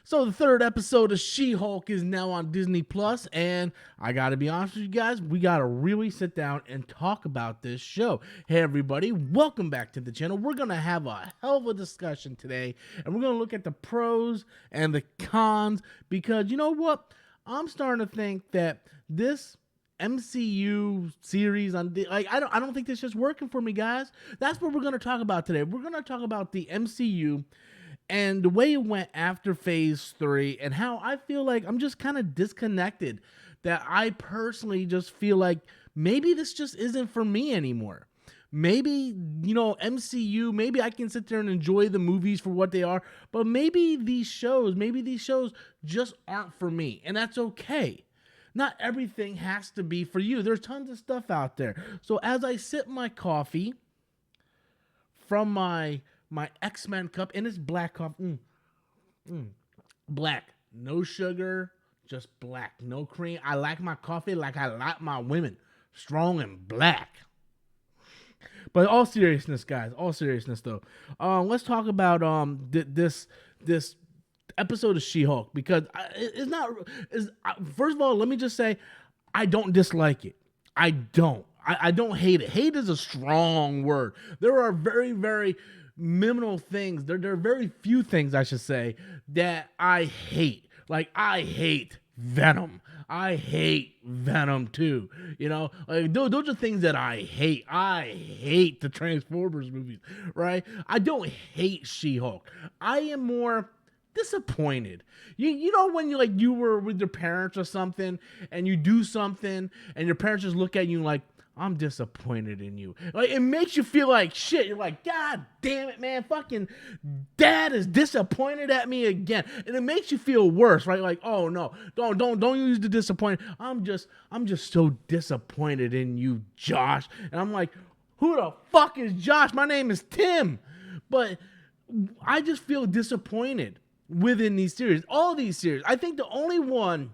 So the third episode of She-Hulk is now on Disney Plus, and I gotta be honest with you guys, we gotta really sit down and talk about this show. Hey everybody, welcome back to the channel. We're gonna have a hell of a discussion today, and we're gonna look at the pros and the cons, because you know what? I'm starting to think that this MCU series on I don't think this is just working for me, guys. That's what we're gonna talk about today. We're gonna talk about the MCU and the way it went after phase 3 and how I feel like I'm just kind of disconnected, that I personally just feel like maybe this just isn't for me anymore. Maybe, MCU, maybe I can sit there and enjoy the movies for what they are, but maybe these shows just aren't for me, and that's okay. Not everything has to be for you. There's tons of stuff out there. So as I sip my coffee from my X-Men cup, and it's black coffee. Black. No sugar, just black. No cream. I like my coffee like I like my women. Strong and black. But all seriousness, guys. All seriousness, though. Let's talk about this episode of She-Hulk, because it's not. First of all, let me just say, I don't dislike it. I don't hate it. Hate is a strong word. There are very, very minimal things. There are very few things, I should say, that I hate. Like, I hate Venom. I hate Venom too. Like those are things that I hate. I hate the Transformers movies, right? I don't hate She-Hulk. I am more disappointed. You know when you were with your parents or something, and you do something and your parents just look at you like, I'm disappointed in you. Like, it makes you feel like shit. You're like, God damn it, man, fucking dad is disappointed at me again. And it makes you feel worse, right? Like, oh no, don't use the disappointed. I'm just so disappointed in you, Josh. And I'm like, who the fuck is Josh? My name is Tim. But I just feel disappointed within these series. All these series. I think the only one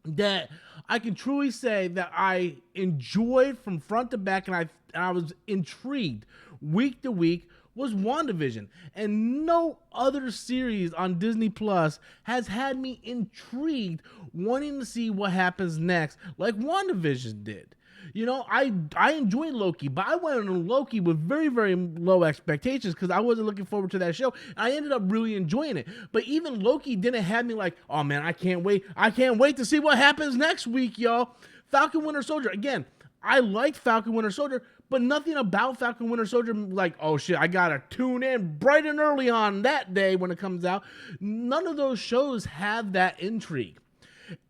that I can truly say that I enjoyed from front to back, and I was intrigued week to week, was WandaVision. And no other series on Disney Plus has had me intrigued, wanting to see what happens next, like WandaVision did. I enjoyed Loki, but I went on Loki with very, very low expectations because I wasn't looking forward to that show. And I ended up really enjoying it. But even Loki didn't have me like, oh man, I can't wait. I can't wait to see what happens next week, y'all. Falcon Winter Soldier. Again, I liked Falcon Winter Soldier, but nothing about Falcon Winter Soldier like, oh shit, I gotta tune in bright and early on that day when it comes out. None of those shows have that intrigue.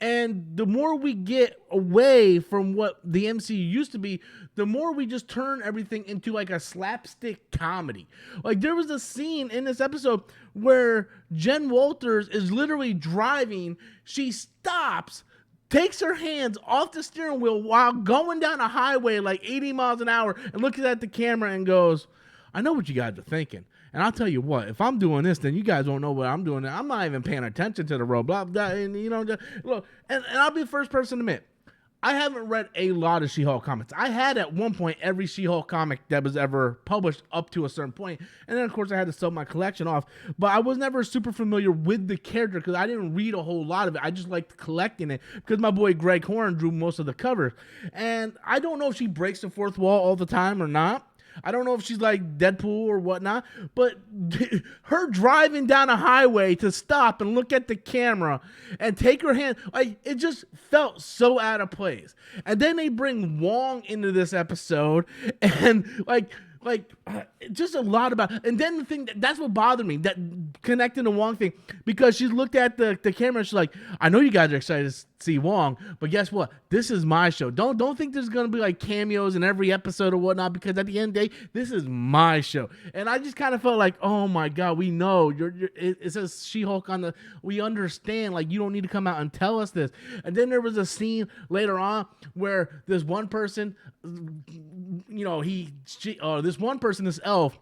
And the more we get away from what the MCU used to be, the more we just turn everything into like a slapstick comedy. Like, there was a scene in this episode where Jen Walters is literally driving. She stops, takes her hands off the steering wheel while going down a highway like 80 miles an hour, and looks at the camera and goes, I know what you guys are thinking. And I'll tell you what, if I'm doing this, then you guys won't know what I'm doing. I'm not even paying attention to the road, blah, blah, and look, and I'll be the first person to admit, I haven't read a lot of She-Hulk comics. I had at one point every She-Hulk comic that was ever published up to a certain point, and then of course I had to sell my collection off. But I was never super familiar with the character because I didn't read a whole lot of it. I just liked collecting it because my boy Greg Horn drew most of the covers. And I don't know if she breaks the fourth wall all the time or not. I don't know if she's like Deadpool or whatnot, but her driving down a highway to stop and look at the camera and take her hand, like, it just felt so out of place. And then they bring Wong into this episode, and just a lot about, and then the thing that's what bothered me, that connecting the Wong thing, because she looked at the camera and she's like, I know you guys are excited to see Wong, but guess what? This is my show. Don't think there's gonna be like cameos in every episode or whatnot, because at the end of the day, this is my show. And I just kind of felt like, oh my god, we know it says She-Hulk on the, we understand, like, you don't need to come out and tell us this. And then there was a scene later on where this one person, this one person, this elf,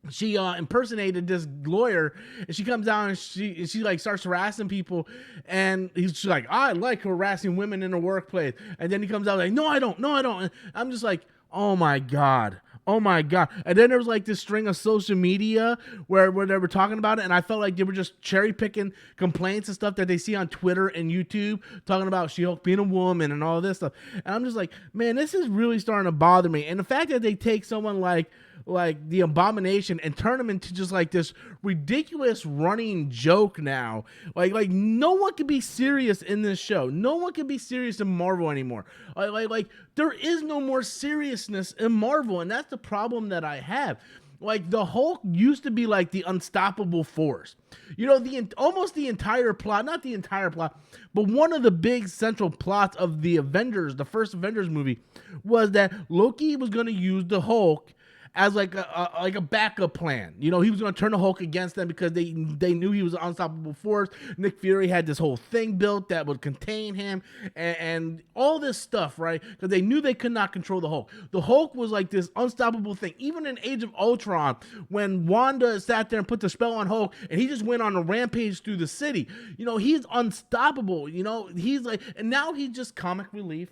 she impersonated this lawyer, and she comes down and she like starts harassing people, and she's like, I like harassing women in the workplace. And then he comes out like, no I don't. And I'm just like, oh my god, Oh my god! And then there was like this string of social media where they were talking about it, and I felt like they were just cherry picking complaints and stuff that they see on Twitter and YouTube, talking about She-Hulk being a woman and all this stuff. And I'm just like, man, this is really starting to bother me. And the fact that they take someone like the Abomination and turn him into just like this ridiculous running joke now. Like no one can be serious in this show. No one can be serious in Marvel anymore. Like there is no more seriousness in Marvel, and that's the problem that I have. Like the Hulk used to be like the unstoppable force. You know, almost the entire plot, not the entire plot, but one of the big central plots of the Avengers, the first Avengers movie, was that Loki was going to use the Hulk as like a backup plan. You know, he was going to turn the Hulk against them because they knew he was an unstoppable force. Nick Fury had this whole thing built that would contain him and all this stuff, right? Because they knew they could not control the Hulk. The Hulk was like this unstoppable thing. Even in Age of Ultron, when Wanda sat there and put the spell on Hulk and he just went on a rampage through the city, you know, he's unstoppable. You know, he's like, and now he's just comic relief.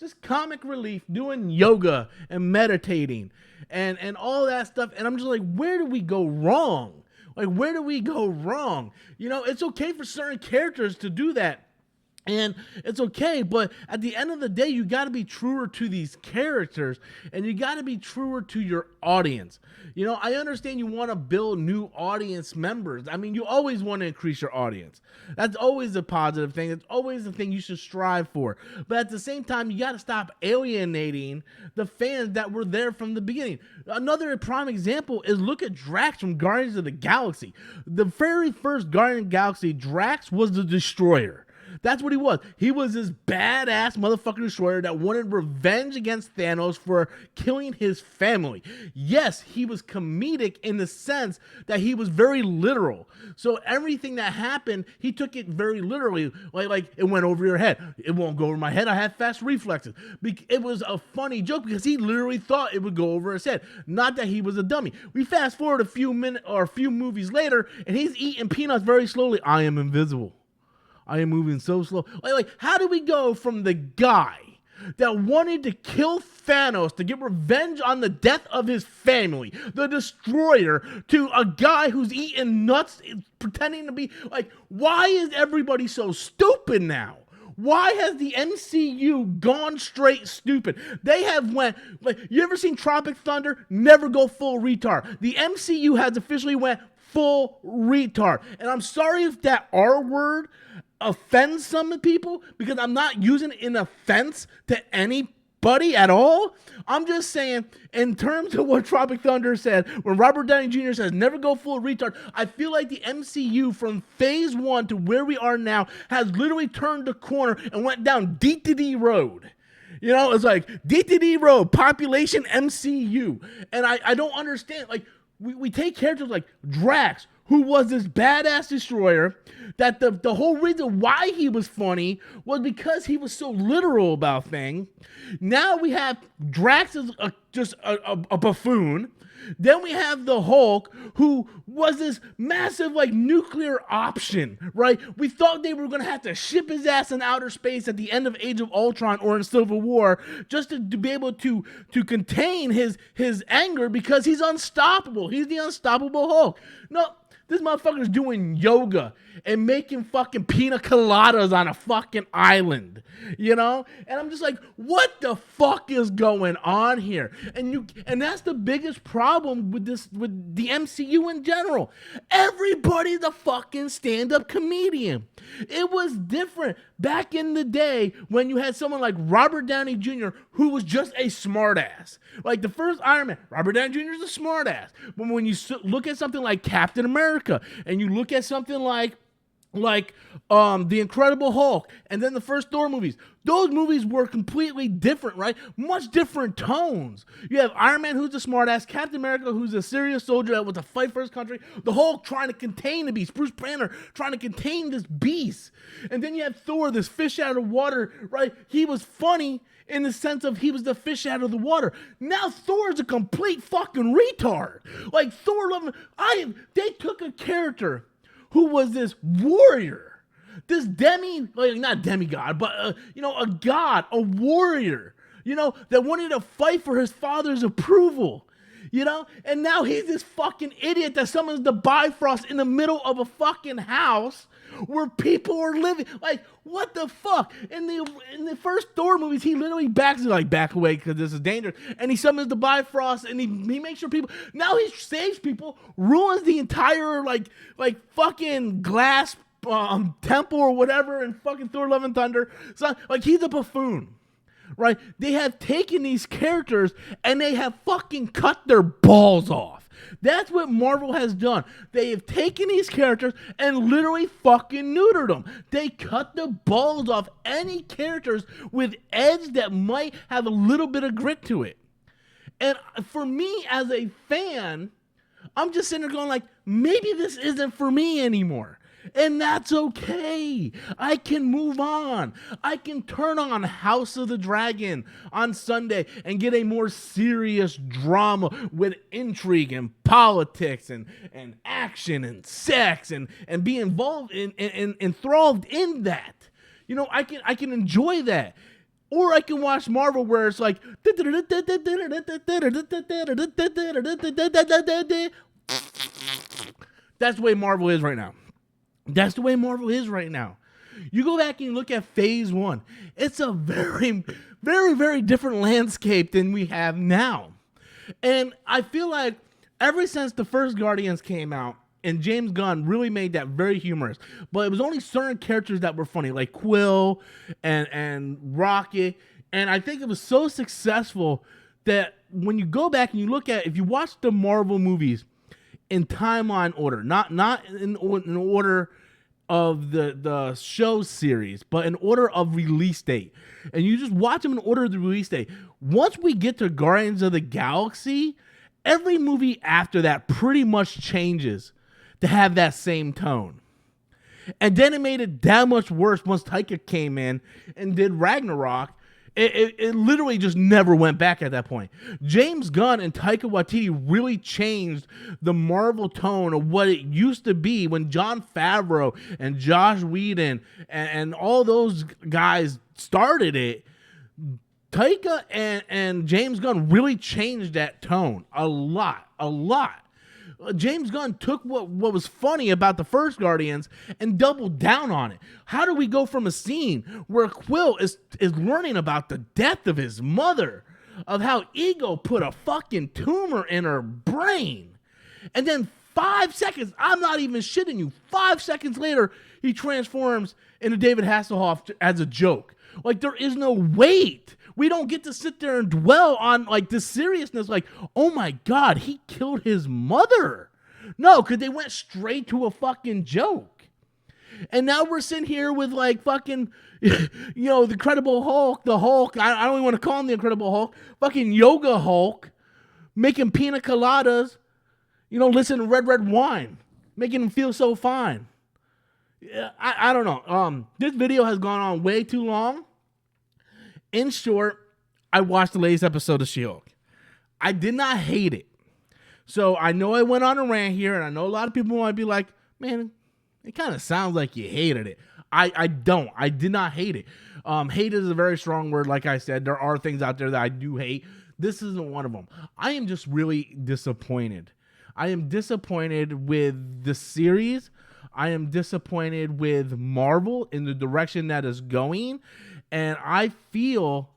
Just comic relief, doing yoga and meditating and all that stuff. And I'm just like, where do we go wrong? Like, where do we go wrong? You know, it's okay for certain characters to do that. And it's okay, but at the end of the day, you got to be truer to these characters, and you got to be truer to your audience. You know, I understand you want to build new audience members. I mean, you always want to increase your audience. That's always a positive thing. It's always the thing you should strive for. But at the same time, you got to stop alienating the fans that were there from the beginning. Another prime example is look at Drax from Guardians of the Galaxy. The very first Guardian of the Galaxy, Drax was the Destroyer. That's what he was. He was this badass motherfucking destroyer that wanted revenge against Thanos for killing his family. Yes, he was comedic in the sense that he was very literal. So everything that happened, he took it very literally. Like it went over your head. It won't go over my head. I have fast reflexes. It was a funny joke because he literally thought it would go over his head. Not that he was a dummy. We fast forward a few minutes or a few movies later, and he's eating peanuts very slowly. I am invisible. I am moving so slow. Like, how do we go from the guy that wanted to kill Thanos to get revenge on the death of his family, the Destroyer, to a guy who's eating nuts, pretending to be like, why is everybody so stupid now? Why has the MCU gone straight stupid? They have went, like, you ever seen Tropic Thunder? Never go full retard. The MCU has officially went full retard. And I'm sorry if that R word offends some people, because I'm not using it in offense to anybody at all. I'm just saying, in terms of what Tropic Thunder said, when Robert Downey Jr. says never go full retard, I feel like the MCU from phase 1 to where we are now has literally turned the corner and went down D-to-D road. You know, it's like D-to-D road, population MCU. And I don't understand. Like, we take characters like Drax, who was this badass destroyer, that the whole reason why he was funny was because he was so literal about things. Now we have Drax as just a buffoon. Then we have the Hulk, who was this massive, like, nuclear option, right? We thought they were going to have to ship his ass in outer space at the end of Age of Ultron or in Civil War just to be able to contain his anger, because he's unstoppable. He's the unstoppable Hulk. No, this motherfucker's doing yoga and making fucking pina coladas on a fucking island, you know? And I'm just like, what the fuck is going on here? And that's the biggest problem with the MCU in general. Everybody's a fucking stand-up comedian. It was different back in the day when you had someone like Robert Downey Jr., who was just a smartass. Like the first Iron Man, Robert Downey Jr. is a smartass. But when you look at something like Captain America, and you look at something like The Incredible Hulk, and then the first Thor movies, those movies were completely different, right? Much different tones. You have Iron Man, who's a smartass, Captain America, who's a serious soldier that was to fight for his country, the Hulk trying to contain the beast, Bruce Banner trying to contain this beast, and then you have Thor, this fish out of water, right? He was funny in the sense of he was the fish out of the water. Now Thor's a complete fucking retard. Like Thor, they took a character who was this warrior, this not demigod, but a god, a warrior, that wanted to fight for his father's approval. And now he's this fucking idiot that summons the Bifrost in the middle of a fucking house where people are living. Like, what the fuck? In the first Thor movies, he literally back away because this is dangerous. And he summons the Bifrost and he makes sure people. Now he saves people, ruins the entire like fucking glass temple or whatever in fucking Thor: Love and Thunder. So like he's a buffoon. Right? They have taken these characters and they have fucking cut their balls off. That's what Marvel has done. They have taken these characters and literally fucking neutered them. They cut the balls off any characters with edge that might have a little bit of grit to it. And for me as a fan, I'm just sitting there going like, maybe this isn't for me anymore. And that's okay. I can move on. I can turn on House of the Dragon on Sunday and get a more serious drama with intrigue and politics and action and sex and be involved enthralled in that. I can enjoy that. Or I can watch Marvel where it's like that's the way Marvel is right now. That's the way Marvel is right now. You go back and you look at Phase 1. It's a very, very, very different landscape than we have now. And I feel like ever since the first Guardians came out, and James Gunn really made that very humorous, but it was only certain characters that were funny, like Quill and Rocket. And I think it was so successful that when you go back and you look at, if you watch the Marvel movies, in timeline order, not in order of the show series, but in order of release date. And you just watch them in order of the release date. Once we get to Guardians of the Galaxy, every movie after that pretty much changes to have that same tone. And then it made it that much worse once Taika came in and did Ragnarok. It literally just never went back at that point. James Gunn and Taika Waititi really changed the Marvel tone of what it used to be when Jon Favreau and Joss Whedon and all those guys started it. Taika and James Gunn really changed that tone a lot. James Gunn took what was funny about the first Guardians and doubled down on it. How do we go from a scene where Quill is learning about the death of his mother, of how Ego put a fucking tumor in her brain, and then 5 seconds, I'm not even shitting you, 5 seconds later, he transforms into David Hasselhoff as a joke. Like, there is no weight. We don't get to sit there and dwell on like this seriousness, like, oh my God, he killed his mother. No, because they went straight to a fucking joke. And now we're sitting here with like fucking, the Incredible Hulk, the Hulk, I don't even want to call him the Incredible Hulk, fucking Yoga Hulk, making pina coladas, listening to red wine, making him feel so fine. I don't know. This video has gone on way too long. In short, I watched the latest episode of She-Hulk. I did not hate it. So I know I went on a rant here, and I know a lot of people might be like, man, it kind of sounds like you hated it. I don't. I did not hate it. Hate is a very strong word. Like I said, there are things out there that I do hate. This isn't one of them. I am just really disappointed. I am disappointed with the series. I am disappointed with Marvel in the direction that is going. And I feel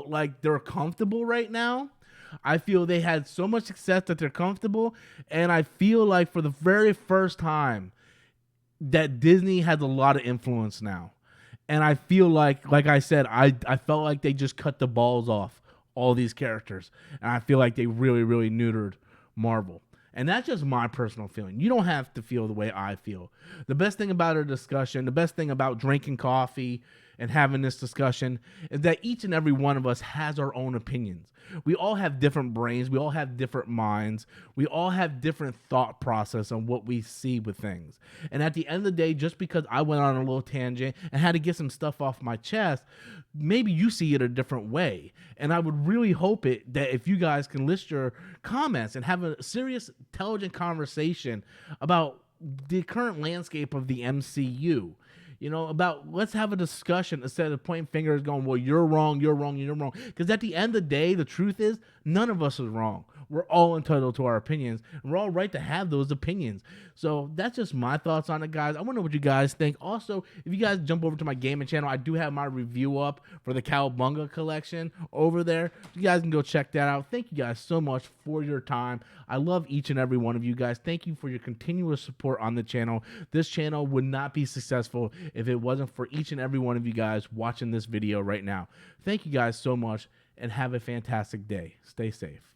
like they're comfortable right now. I feel they had so much success that they're comfortable. And I feel like for the very first time that Disney has a lot of influence now. And I feel like I said, I felt like they just cut the balls off all these characters. And I feel like they really, really neutered Marvel. And that's just my personal feeling. You don't have to feel the way I feel. The best thing about our discussion, the best thing about drinking coffee and having this discussion is that each and every one of us has our own opinions. We all have different brains. We all have different minds. We all have different thought process on what we see with things. And at the end of the day, just because I went on a little tangent and had to get some stuff off my chest, maybe you see it a different way. And I would really hope that if you guys can list your comments and have a serious, intelligent conversation about the current landscape of the MCU. You know, about let's have a discussion instead of pointing fingers going, well, you're wrong, you're wrong, you're wrong. Because at the end of the day, the truth is none of us is wrong. We're all entitled to our opinions, and we're all right to have those opinions. So that's just my thoughts on it, guys. I want to know what you guys think. Also, if you guys jump over to my gaming channel, I do have my review up for the Cowabunga collection over there. You guys can go check that out. Thank you guys so much for your time. I love each and every one of you guys. Thank you for your continuous support on the channel. This channel would not be successful if it wasn't for each and every one of you guys watching this video right now. Thank you guys so much, and have a fantastic day. Stay safe.